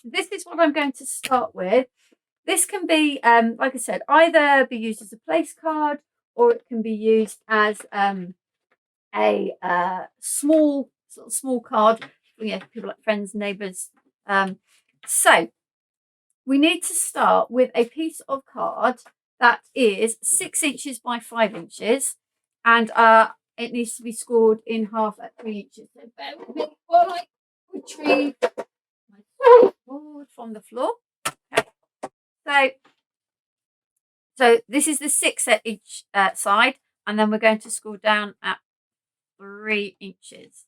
this is what I'm going to start with. This can be, like I said, either be used as a place card, or it can be used as a small card, people like friends, neighbours. So we need to start with a piece of card that is 6 inches by 5 inches, and it needs to be scored in half at 3 inches. So bear with me while I retrieve my board from the floor. Okay. So this is the 6 at each side, and then we're going to score down at 3 inches.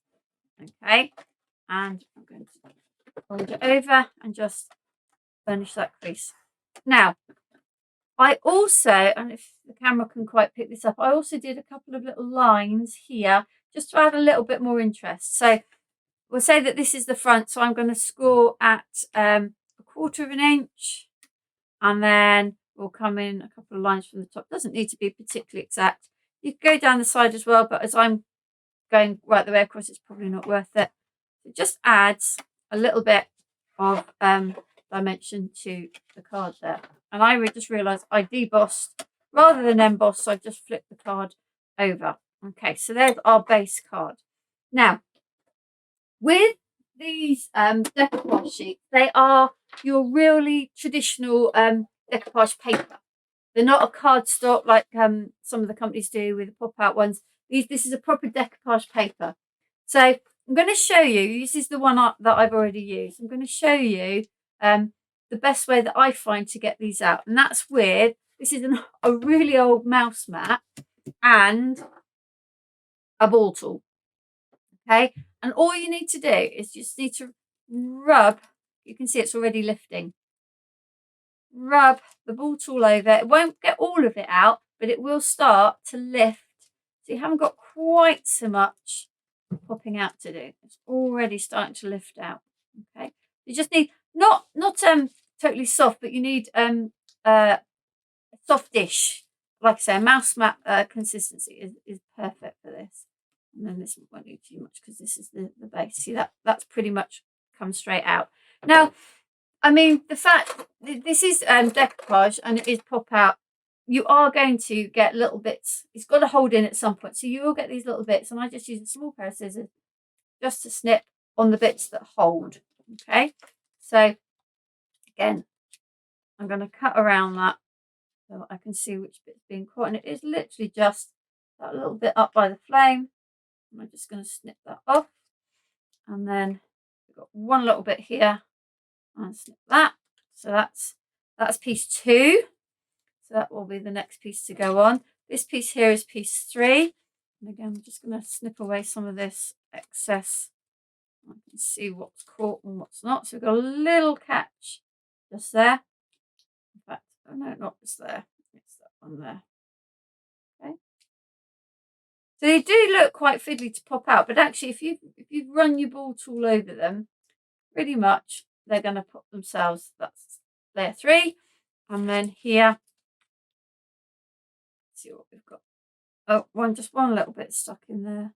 Okay, and I'm going to fold it over and just furnish that crease. Now, I also, and if the camera can quite pick this up, I also did a couple of little lines here just to add a little bit more interest. So we'll say that this is the front, so I'm going to score at 1/4 of an inch, and then we'll come in a couple of lines from the top. Doesn't need to be particularly exact. You can go down the side as well, but as I'm going right the way across, it's probably not worth it. It just adds a little bit of dimension to the card there. And I just realised I debossed rather than embossed, so I've just flipped the card over. Okay, so there's our base card. Now, with these decoupage sheets, they are your really traditional decoupage paper. They're not a cardstock like some of the companies do with the pop-out ones. This is a proper decoupage paper. So I'm going to show you, this is the one that I've already used. I'm going to show you the best way that I find to get these out. And that's with, this is a really old mouse mat and a ball tool. Okay, and all you need to do is just need to rub, you can see it's already lifting. Rub the ball tool over. It won't get all of it out, but it will start to lift. So you haven't got quite so much popping out to do. It's already starting to lift out. Okay, you just need not totally soft, but you need softish. Like I say, a mouse mat consistency is perfect for this. And then this won't need too much because this is the base. See, that's pretty much come straight out. Now, I mean, the fact this is decoupage and it is pop out, you are going to get little bits. It's got to hold in at some point. So you will get these little bits. And I just use a small pair of scissors just to snip on the bits that hold. Okay. So again, I'm going to cut around that so I can see which bit's being caught. And it is literally just that little bit up by the flame. I'm just going to snip that off. And then we've got one little bit here. And snip that. So that's piece 2. So that will be the next piece to go on. This piece here is piece 3. And again, I'm just going to snip away some of this excess. I can see what's caught and what's not. So we've got a little catch just there. In fact, oh no, not just there. It's that one there. Okay. So they do look quite fiddly to pop out, but actually if you run your ball tool over them, pretty much they're going to pop themselves. That's layer 3. And then here, let's see what we've got. Oh, just one little bit stuck in there.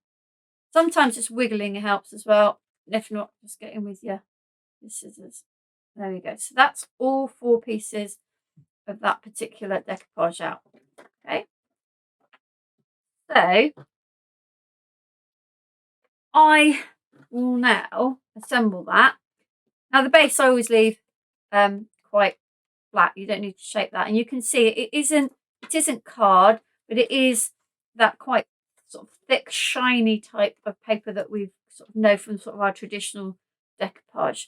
Sometimes just wiggling helps as well. And if not, just get in with your scissors. There we go. So that's all 4 pieces of that particular decoupage out. Okay. So I will now assemble that. Now the base I always leave quite flat. You don't need to shape that, and you can see it isn't card, but it is that quite sort of thick, shiny type of paper that we sort of know from sort of our traditional decoupage.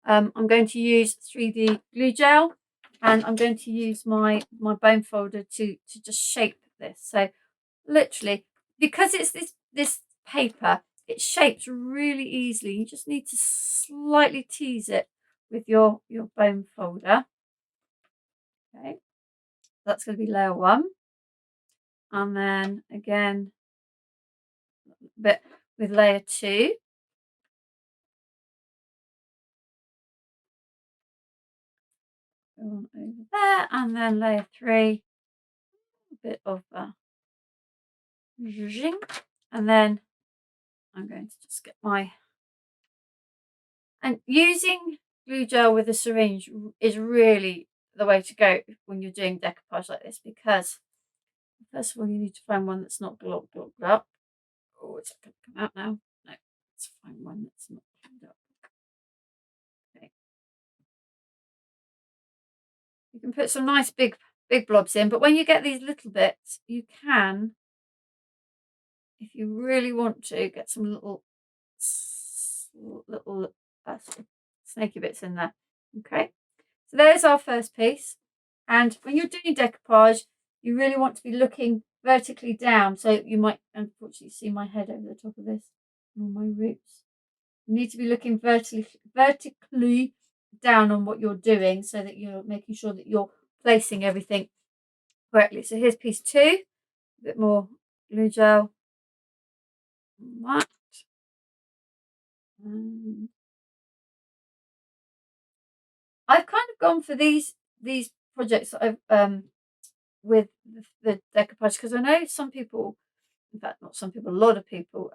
I'm going to use 3D glue gel, and I'm going to use my bone folder to just shape this. So literally, because it's this paper, it shapes really easily. You just need to slightly tease it with your bone folder. Okay, that's going to be layer 1. And then again, a little bit with layer 2. Go on over there, and then layer 3. A bit of zhuzhing. And then I'm going to just get and using glue gel with a syringe is really the way to go when you're doing decoupage like this, because first of all you need to find one that's not globbed up. Oh, is that going to come out now? No, let's find one that's not glued up. Okay. You can put some nice big blobs in, but when you get these little bits, you can, if you really want to, get some little snaky bits in there. Okay, so there's our first piece. And when you're doing decoupage, you really want to be looking vertically down. So you might unfortunately see my head over the top of this on my roots. You need to be looking vertically down on what you're doing, so that you're making sure that you're placing everything correctly. So here's piece 2, a bit more glue gel. That. And I've kind of gone for these projects that I've with the decoupage, because I know some people, in fact not some people, a lot of people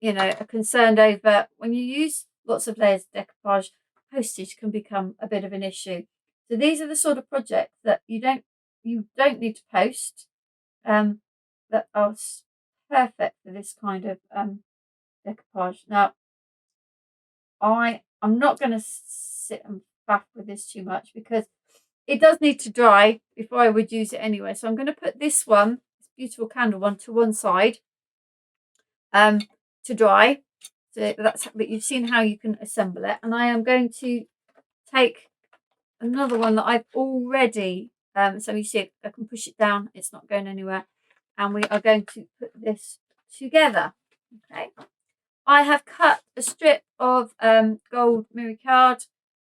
you know, are concerned over when you use lots of layers of decoupage, postage can become a bit of an issue. So these are the sort of projects that you don't need to post, that are perfect for this kind of decoupage. Now I'm not going to sit and faff with this too much, because it does need to dry before I would use it anyway. So I'm going to put this one, this beautiful candle one, to one side to dry. So but you've seen how you can assemble it. And I am going to take another one that I've already, so you see I can push it down, it's not going anywhere. And we are going to put this together. Okay. I have cut a strip of gold mirror card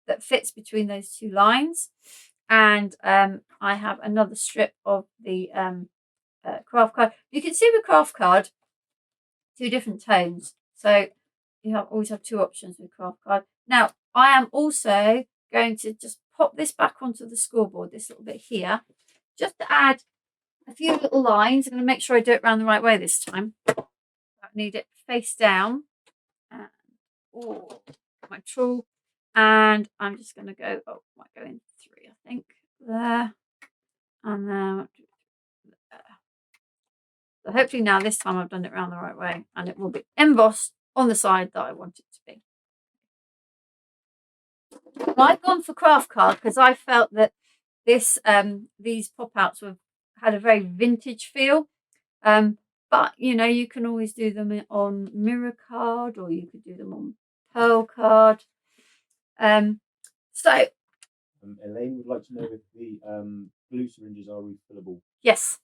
that fits between those 2 lines. And I have another strip of the craft card. You can see with craft card 2 different tones, so you always have 2 options with craft card. Now I am also going to just pop this back onto the scoreboard, this little bit here, just to add a few little lines. I'm going to make sure I do it around the right way this time. I need it face down. And my tool, and I'm just going to go, might go in 3, I think, there, and then there. So hopefully now this time I've done it around the right way, and it will be embossed on the side that I want it to be. I've gone for craft card because I felt that this these pop-outs had a very vintage feel, but you know, you can always do them on mirror card, or you could do them on pearl card. So Elaine would like to know if the glue syringes are refillable. Yes,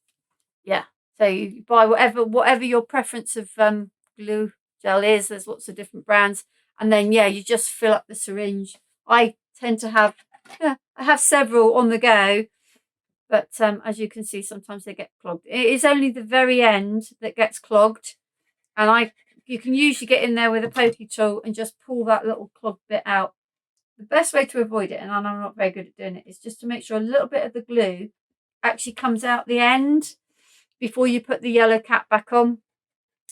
yeah. So you buy whatever your preference of glue gel is. There's lots of different brands, and then yeah, you just fill up the syringe. I tend to have I have several on the go, but as you can see, sometimes they get clogged. It is only the very end that gets clogged, and you can usually get in there with a pokey tool and just pull that little clogged bit out. The best way to avoid it, and I'm not very good at doing it, is just to make sure a little bit of the glue actually comes out the end before you put the yellow cap back on,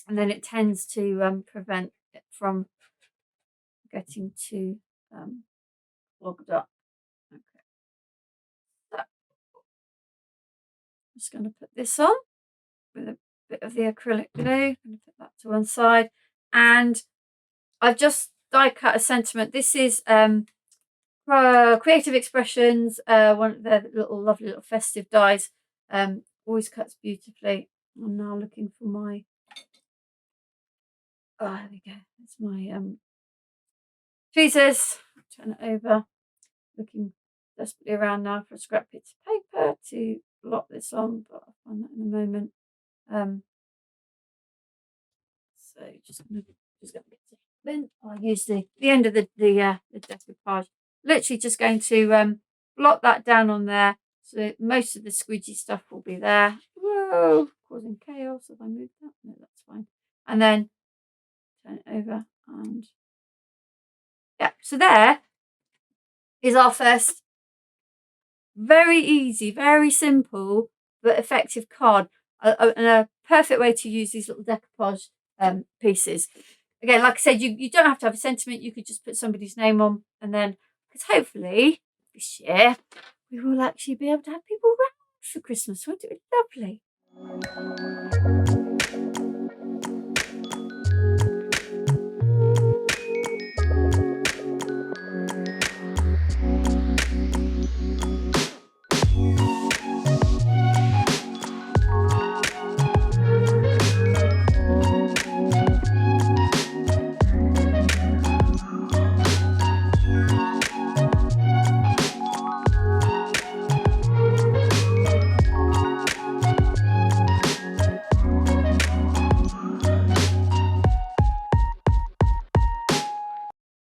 and then it tends to prevent it from getting too clogged up. Okay. So I'm just going to put this on with a bit of the acrylic glue. I'm going to put that to one side, and I've just die cut a sentiment. This is Creative Expressions, one of their lovely little festive dies. Always cuts beautifully. I'm now looking for my, there we go, that's my tweezers. Turn it over, looking desperately around now for a scrap piece of paper to blot this on, but I'll find that in a moment. So just gonna get it in. I'll use the end of the decoupage. Literally just going to blot that down on there, so most of the squidgy stuff will be there. Whoa, causing chaos. Have I moved that? No, that's fine. And then turn it over, and yeah, so there is our first very easy, very simple but effective card, and a perfect way to use these little decoupage pieces. again, like I said, you don't have to have a sentiment. You could just put somebody's name on, and then, because hopefully this year we will actually be able to have people round for Christmas. Won't it be lovely?